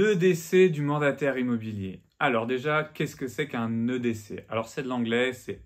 EDC du mandataire immobilier. Alors déjà, qu'est-ce que c'est qu'un EDC? Alors c'est de l'anglais, c'est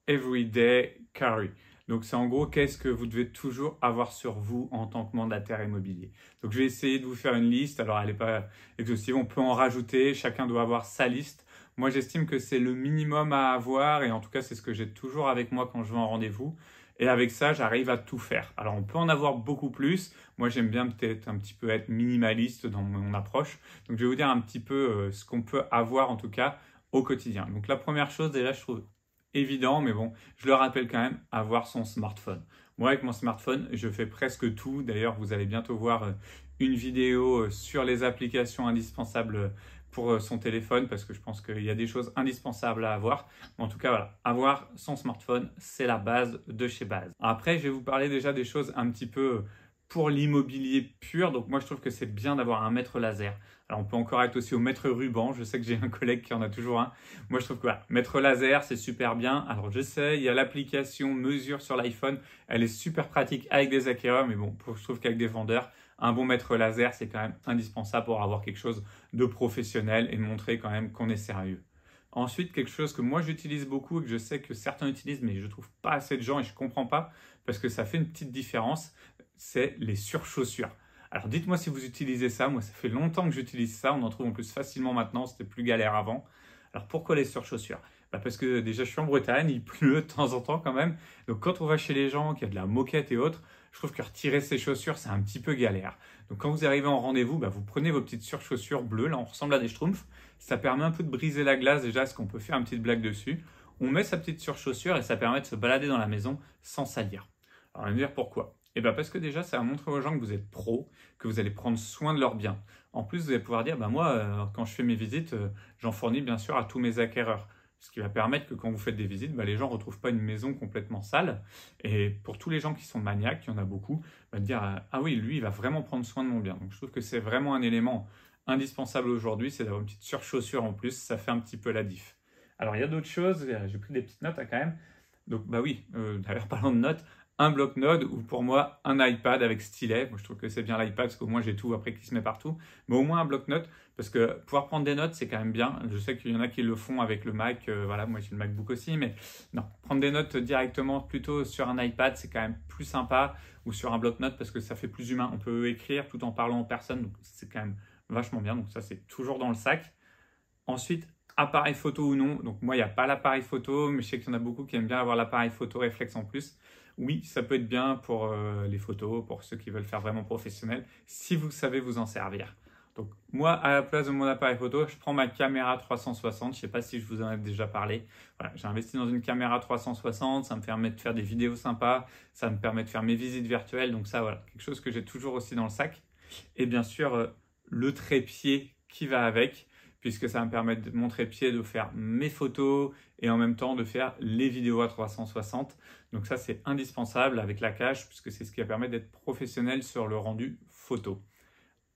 Everyday Carry. Donc c'est en gros, qu'est-ce que vous devez toujours avoir sur vous en tant que mandataire immobilier. Donc je vais essayer de vous faire une liste. Alors elle n'est pas exhaustive, on peut en rajouter, chacun doit avoir sa liste. Moi j'estime que c'est le minimum à avoir et en tout cas c'est ce que j'ai toujours avec moi quand je vais en rendez-vous. Et avec ça, j'arrive à tout faire. Alors, on peut en avoir beaucoup plus. Moi, j'aime bien peut-être un petit peu être minimaliste dans mon approche. Donc, je vais vous dire un petit peu ce qu'on peut avoir en tout cas au quotidien. Donc, la première chose, déjà, je trouve évident, mais bon, je le rappelle quand même, avoir son smartphone. Moi, avec mon smartphone, je fais presque tout. D'ailleurs, vous allez bientôt voir une vidéo sur les applications indispensables pour son téléphone parce que je pense qu'il y a des choses indispensables à avoir. En tout cas, voilà, avoir son smartphone, c'est la base de chez base. Après, je vais vous parler déjà des choses un petit peu pour l'immobilier pur. Donc moi, je trouve que c'est bien d'avoir un mètre laser. Alors, on peut encore être aussi au mètre ruban. Je sais que j'ai un collègue qui en a toujours un. Moi, je trouve que voilà, mètre laser, c'est super bien. Alors, je sais, il y a l'application mesure sur l'iPhone. Elle est super pratique avec des acquéreurs. Mais bon, je trouve qu'avec des vendeurs, un bon mètre laser, c'est quand même indispensable pour avoir quelque chose de professionnel et montrer quand même qu'on est sérieux. Ensuite, quelque chose que moi j'utilise beaucoup et que je sais que certains utilisent, mais je ne trouve pas assez de gens et je ne comprends pas parce que ça fait une petite différence, c'est les surchaussures. Alors dites-moi si vous utilisez ça, moi ça fait longtemps que j'utilise ça, on en trouve en plus facilement maintenant, c'était plus galère avant. Alors pourquoi les surchaussures? Parce que déjà je suis en Bretagne, il pleut de temps en temps quand même, donc quand on va chez les gens, qu'il y a de la moquette et autres, je trouve que retirer ses chaussures c'est un petit peu galère. Donc quand vous arrivez en rendez-vous, vous prenez vos petites surchaussures bleues, là on ressemble à des schtroumpfs, ça permet un peu de briser la glace déjà, parce qu'on peut faire une petite blague dessus. On met sa petite surchaussure et ça permet de se balader dans la maison sans salir. Alors on va me dire pourquoi? Parce que déjà, ça va montrer aux gens que vous êtes pro, que vous allez prendre soin de leurs biens. En plus, vous allez pouvoir dire, moi, quand je fais mes visites, j'en fournis bien sûr à tous mes acquéreurs. Ce qui va permettre que quand vous faites des visites, les gens ne retrouvent pas une maison complètement sale. Et pour tous les gens qui sont maniaques, il y en a beaucoup, va dire, ah oui, lui, il va vraiment prendre soin de mon bien. Donc je trouve que c'est vraiment un élément indispensable aujourd'hui, c'est d'avoir une petite surchaussure en plus, ça fait un petit peu la diff. Alors il y a d'autres choses, j'ai pris des petites notes quand même. Donc oui, d'ailleurs parlant de notes, un bloc-notes ou pour moi un iPad avec stylet. Moi, je trouve que c'est bien l'iPad parce qu'au moins j'ai tout après qui se met partout. Mais au moins un bloc-notes parce que pouvoir prendre des notes, c'est quand même bien. Je sais qu'il y en a qui le font avec le Mac. Voilà, moi j'ai le MacBook aussi. Mais non, prendre des notes directement plutôt sur un iPad, c'est quand même plus sympa ou sur un bloc-notes parce que ça fait plus humain. On peut écrire tout en parlant en personne. Donc c'est quand même vachement bien. Donc ça, c'est toujours dans le sac. Ensuite, appareil photo ou non. Donc moi, il n'y a pas l'appareil photo, mais je sais qu'il y en a beaucoup qui aiment bien avoir l'appareil photo réflexe en plus. Oui, ça peut être bien pour les photos, pour ceux qui veulent faire vraiment professionnel, si vous savez vous en servir. Donc moi, à la place de mon appareil photo, je prends ma caméra 360. Je ne sais pas si je vous en ai déjà parlé. Voilà, j'ai investi dans une caméra 360. Ça me permet de faire des vidéos sympas. Ça me permet de faire mes visites virtuelles. Donc ça, voilà, quelque chose que j'ai toujours aussi dans le sac. Et bien sûr, le trépied qui va avec, puisque ça me permet de montrer pied, de faire mes photos et en même temps de faire les vidéos à 360. Donc ça, c'est indispensable avec la cache, puisque c'est ce qui va permettre d'être professionnel sur le rendu photo.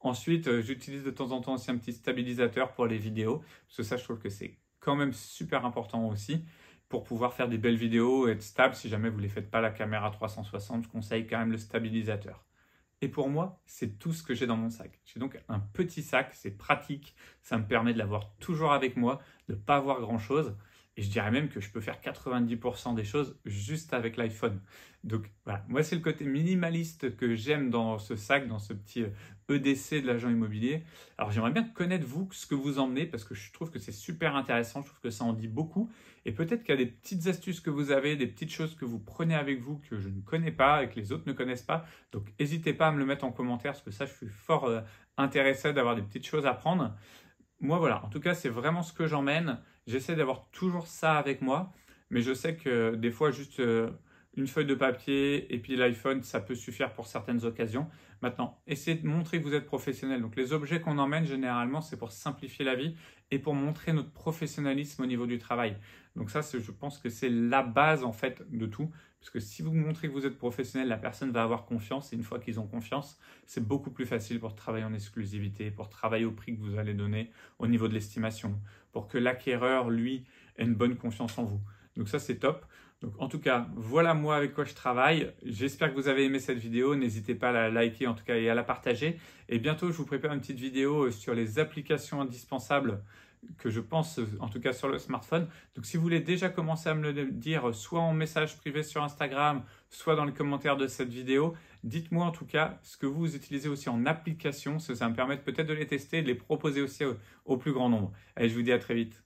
Ensuite, j'utilise de temps en temps aussi un petit stabilisateur pour les vidéos, parce que ça, je trouve que c'est quand même super important aussi pour pouvoir faire des belles vidéos et être stable. Si jamais vous ne les faites pas la caméra 360, je conseille quand même le stabilisateur. Et pour moi, c'est tout ce que j'ai dans mon sac. J'ai donc un petit sac, c'est pratique, ça me permet de l'avoir toujours avec moi, de ne pas avoir grand-chose. Et je dirais même que je peux faire 90% des choses juste avec l'iPhone. Donc voilà, moi c'est le côté minimaliste que j'aime dans ce sac, dans ce petit EDC de l'agent immobilier. Alors j'aimerais bien connaître vous, ce que vous emmenez, parce que je trouve que c'est super intéressant, je trouve que ça en dit beaucoup. Et peut-être qu'il y a des petites astuces que vous avez, des petites choses que vous prenez avec vous que je ne connais pas et que les autres ne connaissent pas. Donc n'hésitez pas à me le mettre en commentaire, parce que ça je suis fort intéressé d'avoir des petites choses à prendre. Moi, voilà, en tout cas, c'est vraiment ce que j'emmène. J'essaie d'avoir toujours ça avec moi, mais je sais que des fois, juste une feuille de papier et puis l'iPhone, ça peut suffire pour certaines occasions. Maintenant, essayez de montrer que vous êtes professionnel. Donc, les objets qu'on emmène, généralement, c'est pour simplifier la vie et pour montrer notre professionnalisme au niveau du travail. Donc ça, je pense que c'est la base, en fait, de tout. Parce que si vous montrez que vous êtes professionnel, la personne va avoir confiance. Et une fois qu'ils ont confiance, c'est beaucoup plus facile pour travailler en exclusivité, pour travailler au prix que vous allez donner au niveau de l'estimation, pour que l'acquéreur, lui, ait une bonne confiance en vous. Donc ça, c'est top. Donc en tout cas, voilà moi avec quoi je travaille. J'espère que vous avez aimé cette vidéo. N'hésitez pas à la liker en tout cas et à la partager. Et bientôt, je vous prépare une petite vidéo sur les applications indispensables que je pense, en tout cas sur le smartphone. Donc si vous voulez déjà commencer à me le dire, soit en message privé sur Instagram, soit dans les commentaires de cette vidéo, dites-moi en tout cas ce que vous utilisez aussi en application, ça va me permettre peut-être de les tester et de les proposer aussi au plus grand nombre. Allez, je vous dis à très vite.